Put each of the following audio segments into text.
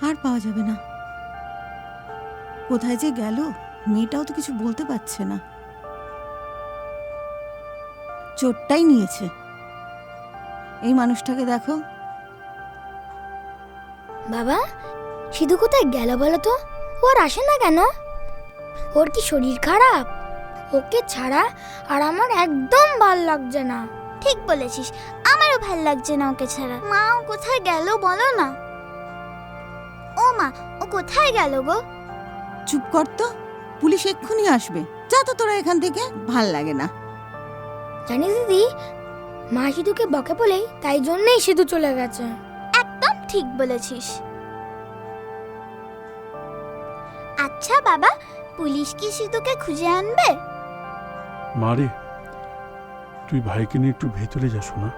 আর পাওয়া যাবে না। কোথায় যে গেল, মেয়েটাও তো কিছু বলতে পারছে না। চোটটাই নিয়েছে। এই মানুষটাকে দেখো। বাবা, সিধু কোথায় গেল বলো তো? ওর আসে না কেন? ওর কি শরীর খারাপ? ওকে ছাড়া আর আমার একদম ভাল লাগছে না। ঠিক বলেছিস, আমারও ভাল লাগছে না ওকে ছাড়া। মা, ও কোথায় গেল বলো না। ও মা, ও কোথায় গেল গো? চুপ কর তো, পুলিশ এক্ষুনি আসবে। যা তো তোরা এখান থেকে, ভাল লাগে না। জানিস দিদি, মা সিধুকে বকে বলেই তাই জন্যই সিধু চলে গেছে। একদম ঠিক বলেছিস। আচ্ছা বাবা, পুলিশ কি সিধুকে খুঁজে আনবে? মারে, তুই ভাইকে নিয়ে একটু ভেতরে যা শোনা।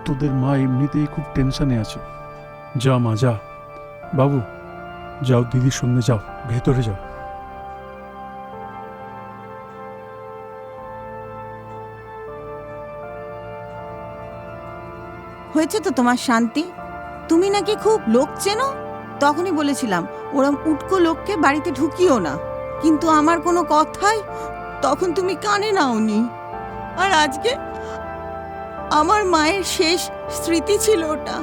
তোদের মা এমনিতেই খুব টেনশনে আছে। যা মা, যা। বাবু, যাও, দিদির সঙ্গে যাও, ভেতরে যাও। হয়েছে তো তোমার শান্তি। তুমি নাকি খুব লোক চেনো। তখনই বলেছিলাম ওরম উটকো লোককে বাড়িতে ঢুকিও না, কিন্তু আমার কোনো কথাই তখন তুমি কানে নাওনি। আর আজকে আমার মায়ের শেষ স্মৃতি ছিল ওটা।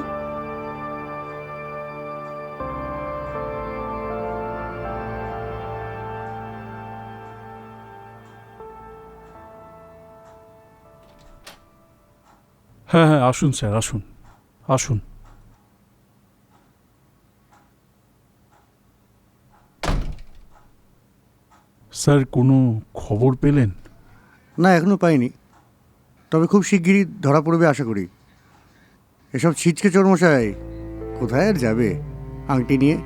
হ্যাঁ হ্যাঁ, আসুন স্যার, আসুন আসুন। স্যার, কোনো খবর পেলেন? না, এখনো পাইনি, তবে খুব শিগগিরই ধরা পড়বে আশা করি। এসব ছিচকে চোরমশাই কোথায় আর যাবে আংটি নিয়ে?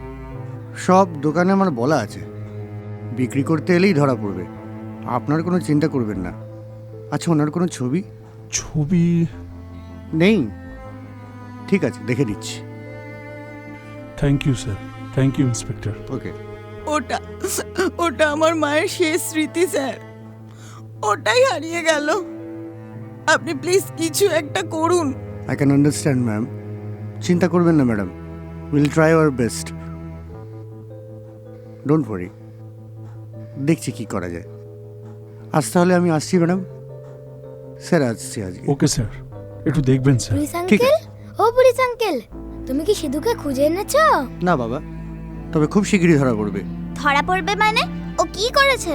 সব দোকানে আমার বলা আছে, বিক্রি করতে এলেই ধরা পড়বে। আপনার কোনো চিন্তা করবেন না। আচ্ছা, ওনার কোনো ছবি ছবি নেই? ঠিক আছে, দেখে দিচ্ছি। Thank you sir, thank you inspector. Okay. ওটা ওটা আমার মায়ের শেষ স্মৃতি স্যার, ওটাই হারিয়ে গেল। আপনি প্লিজ কিছু একটা করুন। I can understand ma'am. চিন্তা করবেন না madam, will try our best. Don't worry, দেখছি কি করা যায়। আজ তাহলে আমি আসছি ম্যাডাম। স্যার, আসছি আজকে। ওকে স্যার, একটু দেখবেন স্যার। পুলিশ ঠিক আঙ্কেল, আছে। ও পুলিশ আঙ্কেল, তুমি কি সিধুকে খুঁজে এনেছো? না বাবা, তবে খুব শিগগিরই ধরা পড়বে। ধরা পড়বে মানে? ও কি করেছে?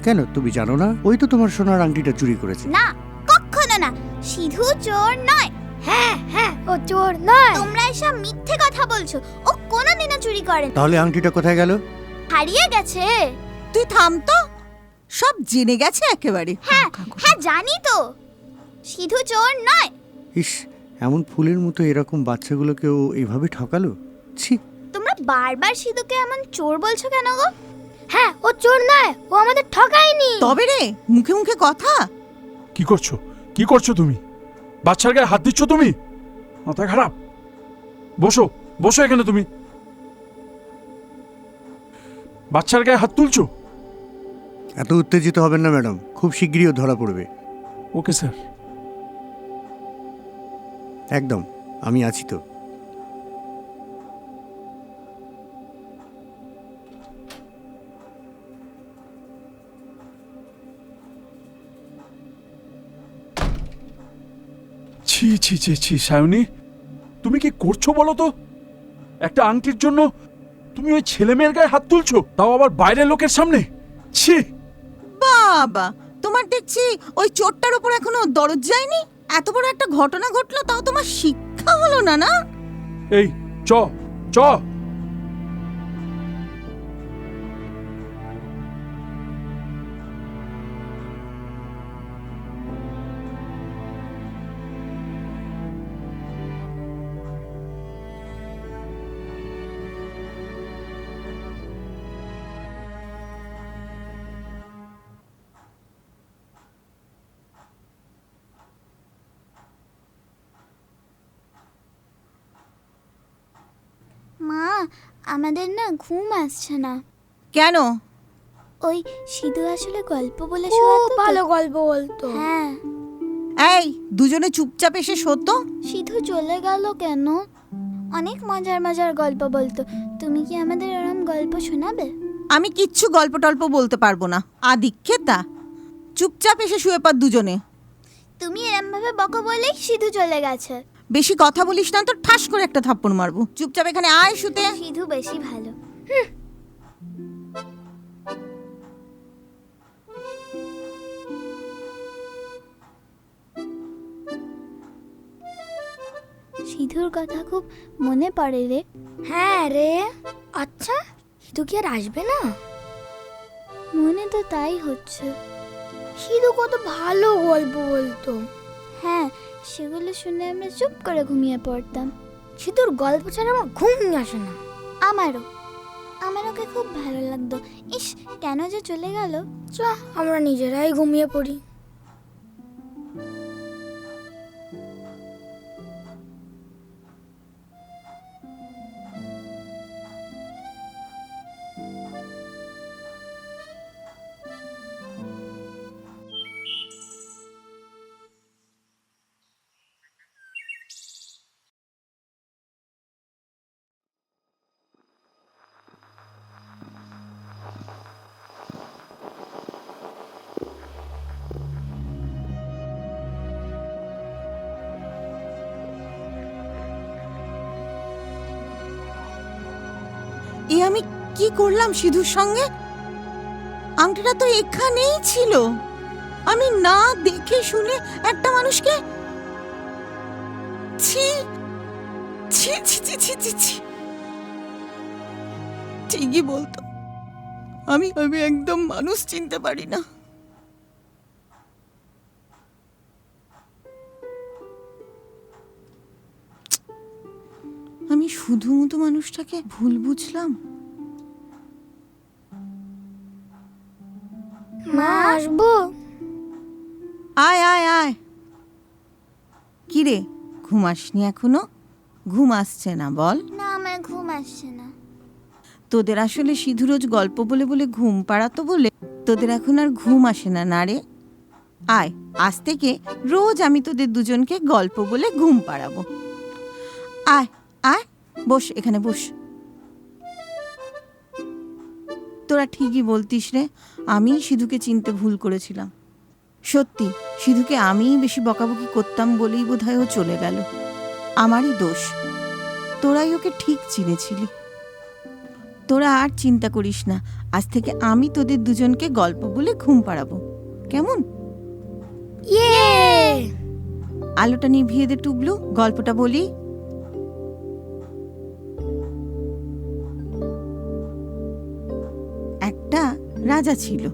কেন, তুমি জানো না? ওই তো তোমার সোনার আংটিটা চুরি করেছে। না, কখনো না। সিধু চোর নয়। হ্যাঁ হ্যাঁ, ও চোর নয়। তোমরা এসব মিথ্যে কথা বলছো। ও কোনোদিনও চুরি করেন। তাহলে আংটিটা কোথায় গেল? হারিয়ে গেছে। তুই থাম তো, সব জেনে গেছে একেবারে। হ্যাঁ হ্যাঁ, জানি তো। সিধু চোর নয়। ইস, এমন ফুলের মতো এরকম বাচ্চাগুলোকেও এইভাবে ঠকালো। ছি। তোমরা বারবার সিধুকে এমন চোর বলছো কেন গো? হ্যাঁ, ও চোর নয়, ও আমাদের ঠকায়নি। তবে রে, মুখে মুখে কথা। কি করছো, কি করছো তুমি? বাচ্চার গায়ে হাত দিচ্ছ তুমি? মাথা খারাপ? বসো, বসো এখানে তুমি। বাচ্চার গায়ে হাত তুলছো? এত উত্তেজিত হবেন না ম্যাডাম, খুব শিগগিরই ও ধরা পড়বে। Okay sir. একদম, আমি আছি তো। ছি ছি ছি ছি, সায়নী, তুমি কি করছো বলো তো? একটা আংটির জন্য তুমি ওই ছেলে মেয়ের গায়ে হাত তুলছো, তাও আবার বাইরের লোকের সামনে। ছি। বাবা, তোমার দেখছি ওই চোরটার উপর এখনো দরদ যায়নি। এত বড় একটা ঘটনা ঘটলো, তাও তোমার শিক্ষা হলো না? না, এই চ চ। মা, আমাদের না ঘুম আসছে না। কেন? ওই সিধু আসলে গল্প বলে ও শোনাতো তো। ভালো গল্প বলতো। হ্যাঁ। এই দুজনে চুপচাপ এসে শোতো। সিধু চলে গেল কেন? ও অনেক মজার মজার গল্প বলতো। তুমি কি আমাদের এরম গল্প শোনাবে? আমি কিচ্ছু গল্প টল্প বলতে পারবো না। আদিক্ষেতা, চুপচাপ এসে শুয়ে পড় দুজনে। তুমি এরম ভাবে বকো বলেই সিধু চলে গেছে। বেশি কথা বলিস না তো ঠাস করে একটা থাপ্পড় মারবো। চুপচাপ এখানে আয় শুতে। সিধু বেশি ভালো। সিধুর কথা খুব মনে পড়ে রে। হ্যাঁ রে। আচ্ছা, সিধু কি আর আসবে না? মনে তো তাই হচ্ছে। সিধু কত ভালো গল্প বলতো। হ্যাঁ, সেগুলো শুনে আমরা চুপ করে ঘুমিয়ে পড়তাম। সিধুর গল্প ছাড়া আমার ঘুম আসে না। আমারও ওকে খুব ভালো লাগতো। ইস, কেন যে চলে গেল। চ, আমরা নিজেরাই ঘুমিয়ে পড়ি। এ আমি কি করলাম সিধুর সঙ্গে? আংটিটা তো এখানেই ছিল। আমি না দেখে শুনে একটা মানুষকে ছি ছি ছি ছি ছি ছি ছি। ঠিকই বলতো, আমি একদম মানুষ চিনতে পারি না। আমি শুধু মতো মানুষটাকে ভুল বুঝলাম। মা, আসবো? আয় আয় আয়। কিরে, ঘুম আসনি এখনো? ঘুম আসছে না বল? না, আমার ঘুম আসছে না। তোদের আসলে সিধু রোজ গল্প বলে বলে ঘুম পাড়াতো বলে তোদের এখন আর ঘুম আসে না, না রে? আয়, আজ থেকে রোজ আমি তোদের দুজনকে গল্প বলে ঘুম পাড়াবো। আয় আয়, বস এখানে বস। তোরা ঠিকই বলতিস রে, আমি সিধুকে চিনতে ভুল করেছিলাম। সত্যি, সিধুকে আমিই বেশি বকাবকি করতাম বলেই বোধহয় ও চলে গেল। আমারই দোষ। তোরাই ওকে ঠিক চিনেছিলি। তোরা আর চিন্তা করিস না, আজ থেকে আমি তোদের দুজনকে গল্প বলে ঘুম পাড়াবো, কেমন? ইয়ে! আলোটা নিভিয়ে দে টুবলু, গল্পটা বলি। একটা রাজা ছিল।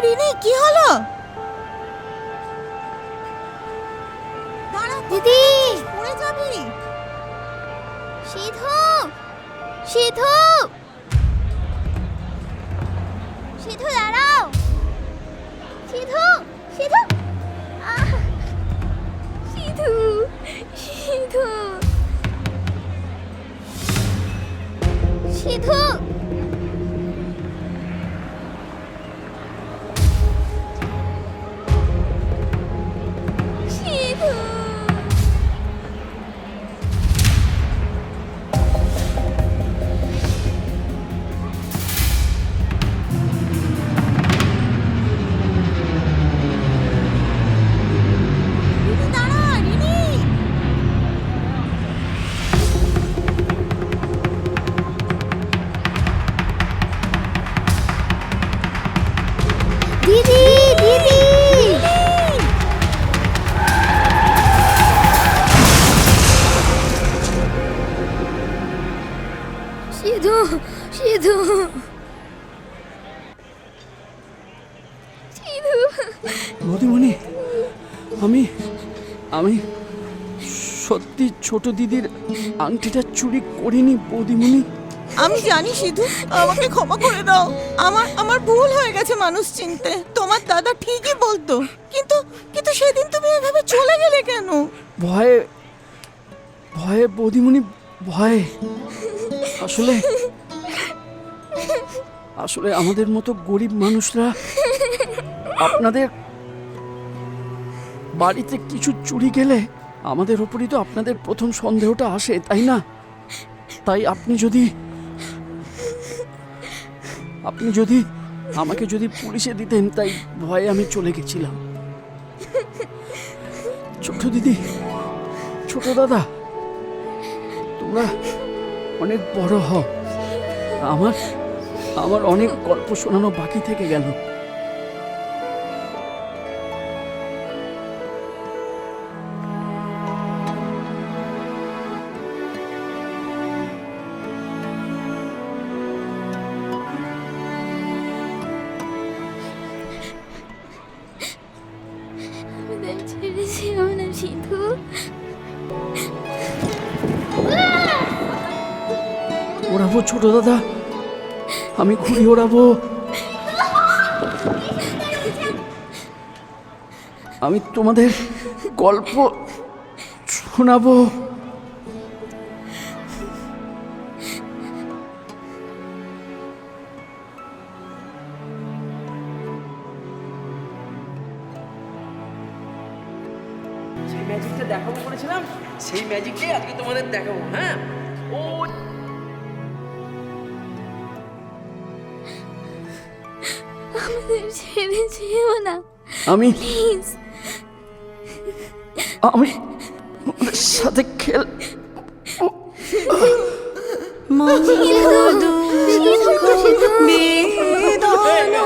রিনি, কি হলো? দাঁড়া দিদি! পড়ে যাবি। সিধু, সিধু, সিধু দাঁড়াও। সিধু, সিধু, সিধু, সিধু, সিধু। সিধু সিধু সিধু বৌদিমণি, আমি আমি সত্যি ছোট দিদির আংটিটা চুরি করিনি বৌদিমণি। আমি জানি সিধু, আমাকে ক্ষমা করে দাও। আমার ভুল হয়ে গেছে মানুষ চিনতে। তোমার দাদা ঠিকই বলতো, কিন্তু কিন্তু সেদিন তুমি এভাবে চলে গেলে কেন? ভয়ে ভয়ে বৌদিমণি, ভয়ে। আসলে আসলে আমাদের মতো গরিব মানুষরা আপনাদের বাড়িতে কিছু চুরি গেলে আমাদের ওপরই তো আপনাদের প্রথম সন্দেহটা আসে, তাই না? তাই আপনি যদি আমাকে যদি পুলিশে দিতেন, তাই ভয়ে আমি চলে গেছিলাম। ছোট দিদি, ছোট দাদা, তোমরা অনেক বড় হও। আমার অনেক গল্প শোনানো বাকি থেকে গেল। আমাদের ছেড়ে যেও না সিধু। ওড়াবো ছোট দাদা, আমি ঘুড়ি ওড়াবো। আমি তোমাদের গল্প শোনাবো। সেই ম্যাজিকটা দেখাবো বলেছিলাম, সেই ম্যাজিকটাই আজকে তোমাদের দেখাবো। হ্যাঁ, ও আমাদের ছেড়ে যেও না আমি প্লিজ। আমি ওদের সাথে খেল বেদনা